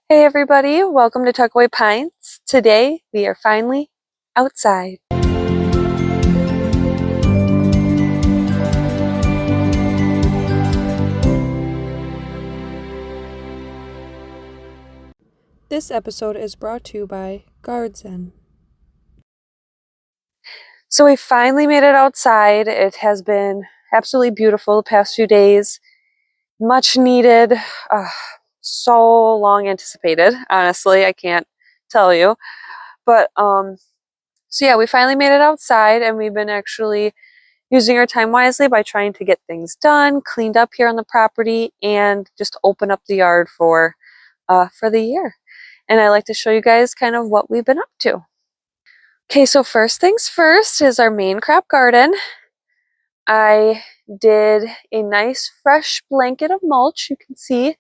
Hey everybody, welcome to Tuckaway Pines. Today we are finally outside. This episode is brought to you by Guardzen. So we finally made it outside. It has been absolutely beautiful the past few days. Much needed, so long anticipated, honestly, I can't tell you. But so yeah, we finally made it outside and we've been actually using our time wisely by trying to get things done, cleaned up here on the property, and just open up the yard for the year. And I like to show you guys kind of what we've been up to. Okay, so first things first is our main crop garden. I did a nice fresh blanket of mulch. You can see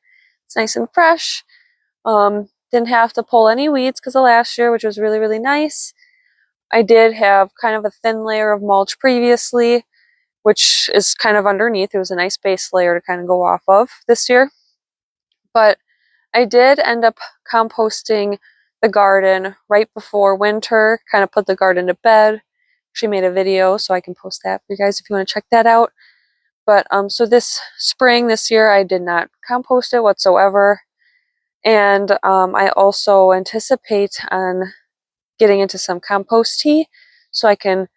it's nice and fresh. Didn't have to pull any weeds because of last year, which was really, really nice. I did have kind of a thin layer of mulch previously, which is kind of underneath. It was a nice base layer to kind of go off of this year. But I did end up composting the garden right before winter, kind of put the garden to bed. She made a video, so I can post that for you guys if you want to check that out. But so this spring, this year, I did not compost it whatsoever. And I also anticipate on getting into some compost tea so I can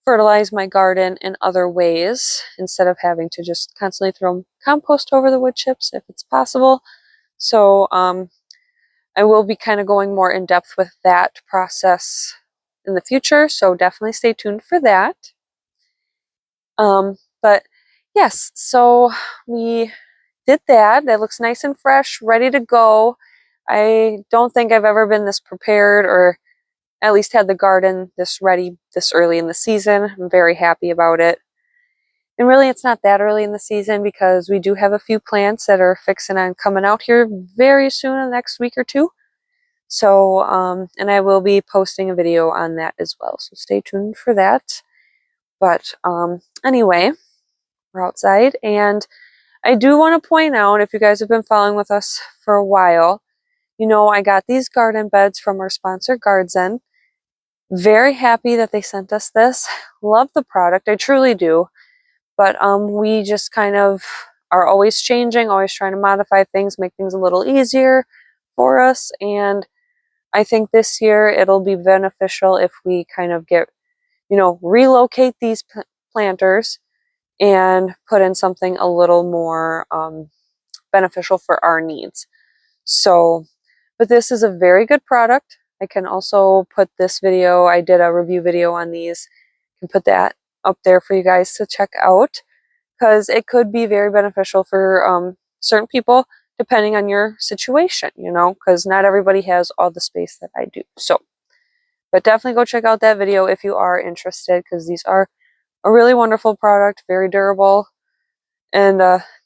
fertilize my garden in other ways instead of having to just constantly throw compost over the wood chips if it's possible. So I will be kind of going more in depth with that process in the future, so definitely stay tuned for that. But yes, so we did that. That looks nice and fresh, ready to go. I don't think I've ever been this prepared or at least had the garden this ready this early in the season. I'm very happy about it. And really it's not that early in the season because we do have a few plants that are fixing on coming out here very soon in the next week or two. So, and I will be posting a video on that as well. So stay tuned for that. But anyway, we're outside and I do want to point out, if you guys have been following with us for a while, you know I got these garden beds from our sponsor Guardzen. Very happy that they sent us this. Love the product, I truly do. But we just kind of are always changing, always trying to modify things, make things a little easier for us. And I think this year it'll be beneficial if we kind of get, relocate these planters and put in something a little more beneficial for our needs. So, but this is a very good product. I can also put this video, I did a review video on these, can put that up there for you guys to check out because it could be very beneficial for certain people depending on your situation, because not everybody has all the space that I do. So, but definitely go check out that video if you are interested because these are a really wonderful product, very durable, and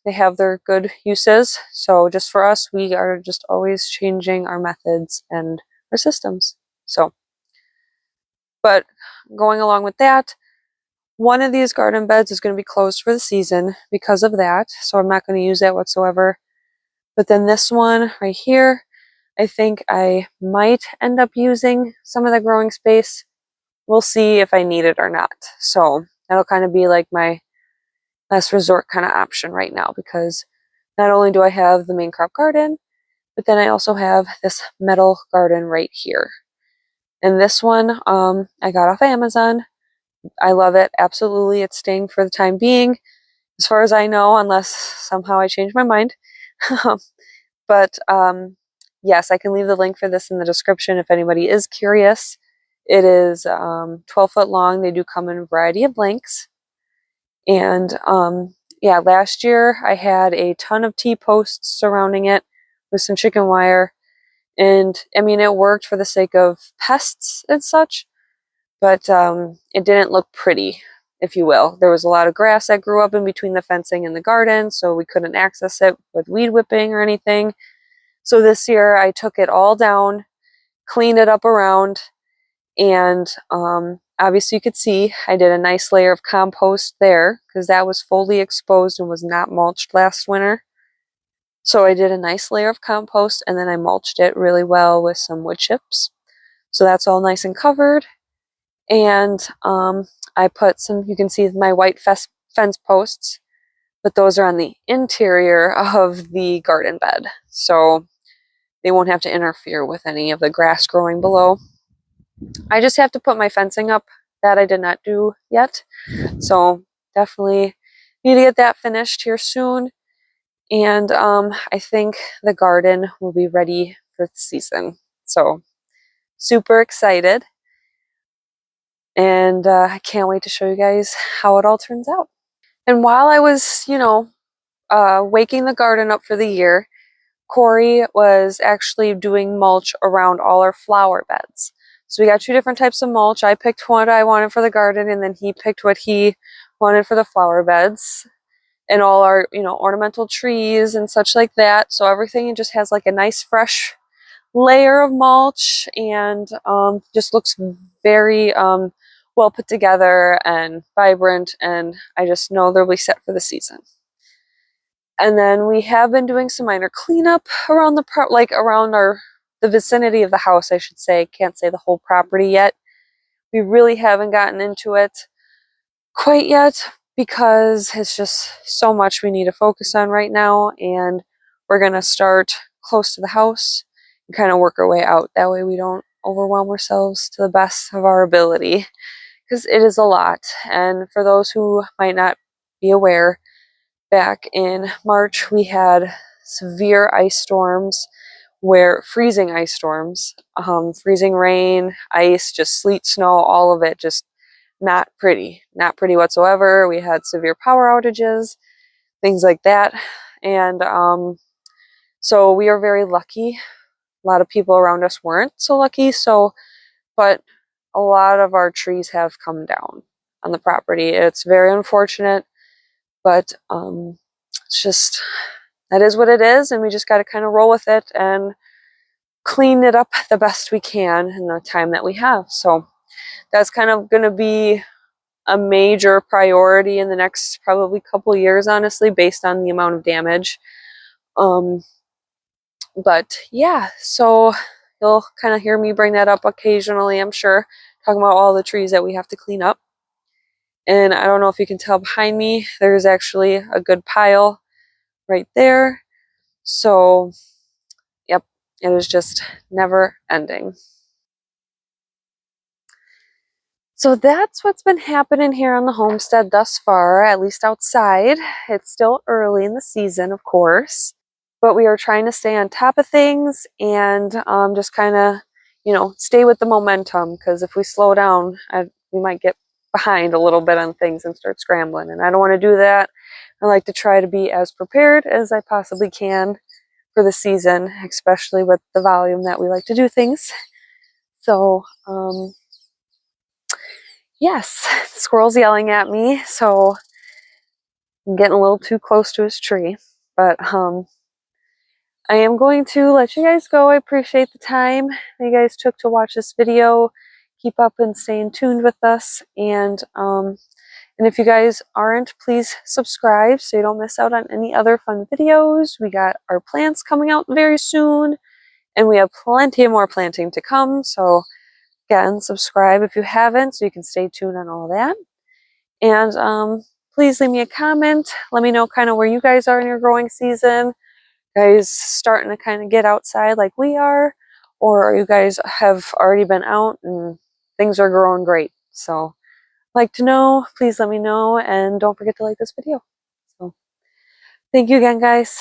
they have their good uses. So just for us, we are just always changing our methods and our systems. So, but going along with that, one of these garden beds is going to be closed for the season because of that. So I'm not going to use that whatsoever. But then this one right here, I think I might end up using some of the growing space. We'll see if I need it or not. So that'll kind of be like my last resort kind of option right now because not only do I have the main crop garden, but then I also have this metal garden right here. And this one I got off Amazon. I love it. Absolutely. It's staying for the time being, as far as I know, unless somehow I change my mind. But yes, I can leave the link for this in the description if anybody is curious. It is 12 foot long. They do come in a variety of lengths. And yeah, last year I had a ton of T-posts surrounding it with some chicken wire. And I mean, it worked for the sake of pests and such, but it didn't look pretty, if you will. There was a lot of grass that grew up in between the fencing and the garden, so we couldn't access it with weed whipping or anything. So this year I took it all down, cleaned it up around, and obviously you could see I did a nice layer of compost there because that was fully exposed and was not mulched last winter. So I did a nice layer of compost and then I mulched it really well with some wood chips. So that's all nice and covered. And I put some, you can see my white fence posts, but those are on the interior of the garden bed. So they won't have to interfere with any of the grass growing below. I just have to put my fencing up. That I did not do yet. So definitely need to get that finished here soon. And I think the garden will be ready for the season. So super excited. And I can't wait to show you guys how it all turns out. And while I was, waking the garden up for the year, Corey was actually doing mulch around all our flower beds. So we got two different types of mulch. I picked what I wanted for the garden, and then he picked what he wanted for the flower beds and all our, ornamental trees and such like that. So everything just has like a nice fresh layer of mulch and just looks very well put together and vibrant, and I just know they'll be set for the season. And then we have been doing some minor cleanup around the vicinity of the house, I should say. Can't say the whole property yet. We really haven't gotten into it quite yet because it's just so much we need to focus on right now, and we're going to start close to the house and kind of work our way out. That way we don't overwhelm ourselves to the best of our ability, because it is a lot. And for those who might not be aware, back in March we had severe ice storms, freezing ice storms, freezing rain, ice, just sleet, snow, all of it, just not pretty whatsoever. We had severe power outages, things like that. And so we are very lucky. A lot of people around us weren't so lucky. But a lot of our trees have come down on the property. It's very unfortunate, but it's just, that is what it is, and we just got to kind of roll with it and clean it up the best we can in the time that we have. So that's kind of going to be a major priority in the next probably couple years, honestly, based on the amount of damage. But yeah, so you'll kind of hear me bring that up occasionally, I'm sure, talking about all the trees that we have to clean up. And I don't know if you can tell behind me, there's actually a good pile right there. So, yep, it is just never ending. So that's what's been happening here on the homestead thus far, at least outside. It's still early in the season, of course, but we are trying to stay on top of things and just kind of, stay with the momentum, because if we slow down, we might get behind a little bit on things and start scrambling, and I don't want to do that. I like to try to be as prepared as I possibly can for the season, especially with the volume that we like to do things. So, yes, the squirrel's yelling at me, so I'm getting a little too close to his tree. But I am going to let you guys go. I appreciate the time that you guys took to watch this video. Keep up and staying tuned with us. And if you guys aren't, please subscribe so you don't miss out on any other fun videos. We got our plants coming out very soon, and we have plenty more planting to come. So again, subscribe if you haven't so you can stay tuned on all that. And please leave me a comment. Let me know kind of where you guys are in your growing season. Guys starting to kind of get outside like we are, or you guys have already been out and things are growing great. So like to know, please let me know, and don't forget to like this video. So thank you again, guys.